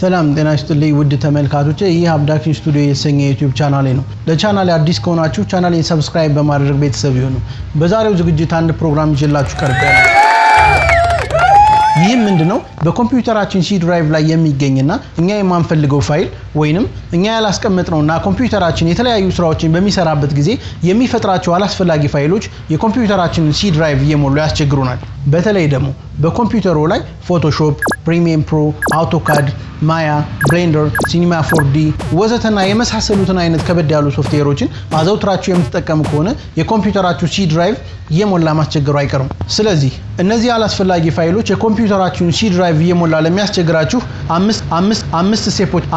ሰላም ጤና ይስጥልኝ ውድ ተመልካቾቼ ይህ አብዳክሽን ስቱዲዮ የሰኘ ዩቲዩብ ቻናሌ ነው ለቻናሌ አዲስ ከሆናችሁ ቻናሌን ሰብስክራይብ በማድረግ ቤተሰብ ይሁኑ በዛሬው ዝግጅት አንድ ፕሮግራም ይዤላችሁ ቀርቤያለሁ ይህ ምንድነው በኮምፒውተራችን ሲ ድራይቭ ላይ የሚገኝና እኛ የማንፈልገው ፋይል ወይንም እኛ ያላስቀመጥነውና ኮምፒውተራችን የተለያዩ ስራዎችን በሚሰራበት ጊዜ የሚፈጥራቸው አላስፈላጊ ፋይሎች የኮምፒውተራችንን ሲ ድራይቭ እየሞሉ ያስቸግሩናል በተለይ ደግሞ በኮምፒውተርዎ ላይ ፎቶሾፕ ፕሪሚየም ፕሮ አውቶካድ ማያ ብሌንደር ሲኒማ 4D ወዘተና የመሳሰሉትን አይነት ከበድ ያሉ ሶፍትዌሮችን አዘውትራችሁ የምትጠቀሙ ከሆነ የኮምፒውተራችሁ ሲ ድራይቭ እየሞላ ማስቸገሩ አይቀርም ስለዚህ እነዚህ አላስፈላጊ ፋይሎች የኮምፒውተራችሁን ሲ ድራይቭ እየሞላ ለሚያስቸግራችሁ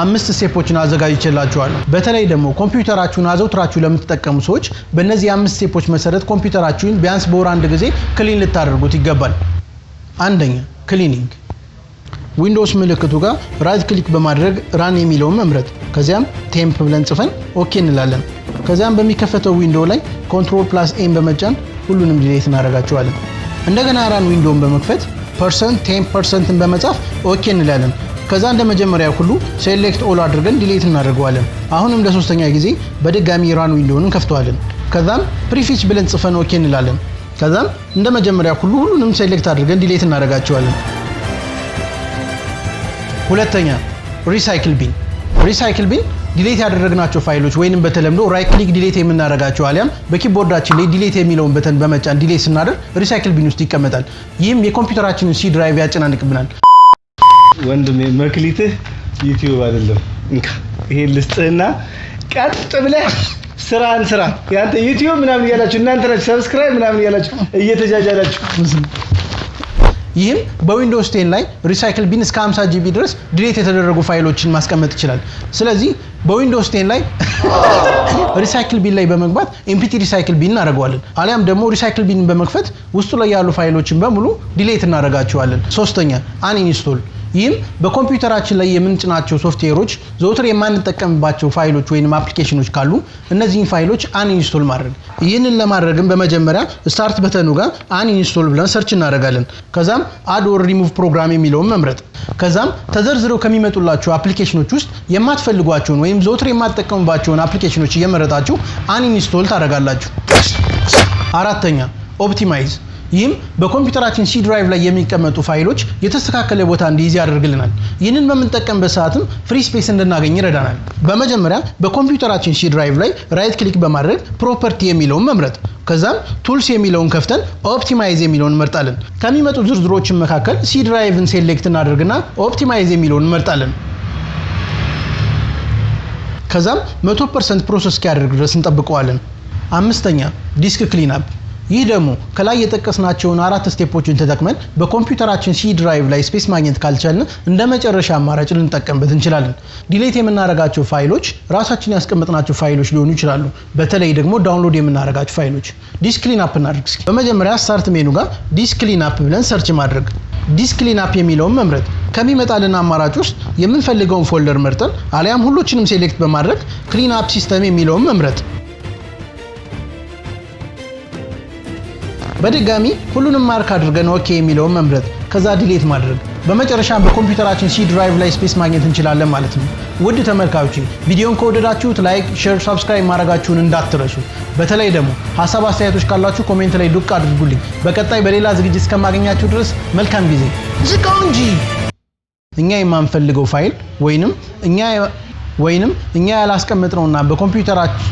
አምስት ስቴፖችን አዘጋጅቼላችኋለሁ በተለይ ደግሞ ኮምፒውተራችሁን አዘውትራችሁ ለምትጠቀሙ ሰዎች በእነዚህ 5 ስቴፖች መሰረት ኮምፒውተራችሁን ቢያንስ በወር አንድ ጊዜ ክሊን ልታደርጉት ይገባል አንደኛ ክሊኒንግ ዊንዶውስ ምልክቱ ጋር ራይት ክሊክ በማድረግ ራን የሚለውን መምረጥ ከዚያም ቴምፕ ብለን ጽፈን ኦኬ እንላለን ከዚያም በሚከፈተው ዊንዶው ላይ ኮንትሮል + ኤም በመጫን ሁሉንም ዲሊት እናደርጋቸዋለን እንደገና ራን ዊንዶውን በመክፈት %10% በመጻፍ ኦኬ እንላለን ከዛ እንደ መጀመሪያ ሁሉ ሴሌክት ኦል አድርገን ዲሊት እናደርገዋለን አሁንም ለሶስተኛ ጊዜ በድጋሚ ራን ዊንዶውን እንከፍተዋለን ከዛም ፕሪፊች ብለን ጽፈን ኦኬ እንላለን ከዛም እንደ መጀመሪያ ሁሉ ሁሉንም ሴሌክት አድርገን ዲሊት እናደርጋቸዋለን ሁለተኛ ሪሳይክል ቢን ዲሊት ያደረግናቸው ፋይሎች ወይንም በተለምዶ ራይት ክሊክ ዲሊት የምናደርጋቸው አሊያም በኪቦርዳችን ላይ ዲሊት የሚለውን በተን በመጫን ዲሊት ስናደርግ ሪሳይክል ቢን ውስጥ ይቀመጣል ይህም የኮምፒውተራችንን ሲ ድራይቭ ያጨናንቅብናል ወንድሜ መክሊትህ ዩቲዩብ አይደለም እንካ ይሄ ልስጥህና ቀጥ ብለህ ስራን ስራ ያንተ ዩቲዩብ ምናምን ያላችሁ እናንተ ናችሁ ሰብስክራይብ ምናምን ያላችሁ እየተጃጃላችሁ ይህም በዊንዶውስ 10 ላይ ሪሳይክል ቢን እስከ 50 GB ድረስ ዲሊት የተደረጉ ፋይሎችን ማስቀመጥ ይችላል ስለዚህ በዊንዶውስ 10 ላይ ሪሳይክል ቢን ላይ በመግባት ኤምፒቲ ሪሳይክል ቢን እናደርገዋለን አሊያም ደግሞ ሪሳይክል ቢን በመክፈት ውስጡ ላይ ያሉ ፋይሎችን በሙሉ ዲሊት እናደርጋቸዋለን ሶስተኛ አንኢንስቶል ይህም በኮምፒውተራችን ላይ የምንጭናቸው ሶፍትዌሮች ዘውትር የማንጠቀምባቸው ፋይሎች ወይንም አፕሊኬሽኖች ካሉ እነዚህን ፋይሎች አንኢንስቶል ማድረግ ይህንን ለማድረግም በመጀመሪያ ስታርት በተኑ ጋር አንኢንስቶል ብለን ሰርች እናደርጋለን ከዛም አድ ኦር ሪሙቭ ፕሮግራም የሚለውን መምረጥ ከዛም ተዘርዝረው ከሚመጡላችሁ አፕሊኬሽኖች ውስጥ የማትፈልጓቸውን ወይም ዘውትር የማትጠቀሙባቸውን አፕሊኬሽኖች እየመረጣችሁ አንኢንስቶል ታደርጋላችሁ አራተኛ ኦፕቲማይዝ ይህም በኮምፒውተራችን ሲ ድራይቭ ላይ የሚቀመጡ ፋይሎች የተስተካከለ ቦታ እንዲይዝ ያደርግልናል ይህንን በመንጠቀምበት ሰዓትም ፍሪ ስፔስ እንድናገኝ ይረዳናል በመጀመሪያ በኮምፒውተራችን ሲ ድራይቭ ላይ ራይት ክሊክ በማድረግ ፕሮፐርቲ የሚለውን መምረጥ ከዛም ቱልስ የሚለውን ከፍተን ኦፕቲማይዝ የሚለውን እንመርጣለን ከሚመጡ ዝርዝሮች መካከል ሲ ድራይቭን ሴሌክት እናደርግና ኦፕቲማይዝ የሚለውን እንመርጣለን ከዛም 100% ፕሮሰስ እስኪያደርግ ድረስ እንጠብቀዋለን አምስተኛ ዲስክ ክሊንአፕ ይህ ደግሞ ከላይ የጠቀስናቸውን 4 ስቴፖችን ተጠቅመን በኮምፒውተራችን ሲ ድራይቭ ላይ ስፔስ ማግኘት ካልቻልን እንደ መጨረሻ አማራጭ ልንጠቀምበት እንችላለን ዲሊት የምናደርጋቸው ፋይሎች ራሳችን ያስቀመጥናቸው ፋይሎች ሊሆኑ ይችላሉ በተለይ ደግሞ ዳውንሎድ የምናደርጋቸው ፋይሎች ዲስክ ክሊንአፕ እናድርግ በመጀመሪያ ስታርት ሜኑ ጋር ዲስክ ክሊንአፕ ብለን ሰርች ማድረግ ዲስክ ክሊንአፕ የሚለውን መምረጥ ከሚመጣልን አማራጭ ውስጥ የምንፈልገውን ፎልደር መርጠን አሊያም ሁሉንም ሴሌክት በማድረግ ክሊንአፕ ሲስተም የሚለውን መምረጥ በድጋሚ ሁሉንም ማርክ አድርገን ኦኬ የሚለውን መምረጥ ከዛ ዲሊት ማድረግ በመጨረሻም በኮምፒውተራችን ሲ ድራይቭ ላይ ስፔስ ማግኘት እንችላለን ማለት ነው ውድ ተመልካቾች ቪዲዮን ከወደዳችሁት ላይክ ሼር ሰብስክራይብ ማድረጋችሁን እንዳትረሱ በተለይ ደግሞ ሐሳብ አስተያየቶች ካላችሁ ኮሜንት ላይ ዱቅ አድርጉልኝ በቀጣይ በሌላ ዝግጅት እስከማገኛችሁ ድረስ መልካም ጊዜ ዝጋው እንጂ እኛ የማንፈልገው ፋይል ወይንም እኛ ያላስቀመጥነውና በኮምፒውተራችን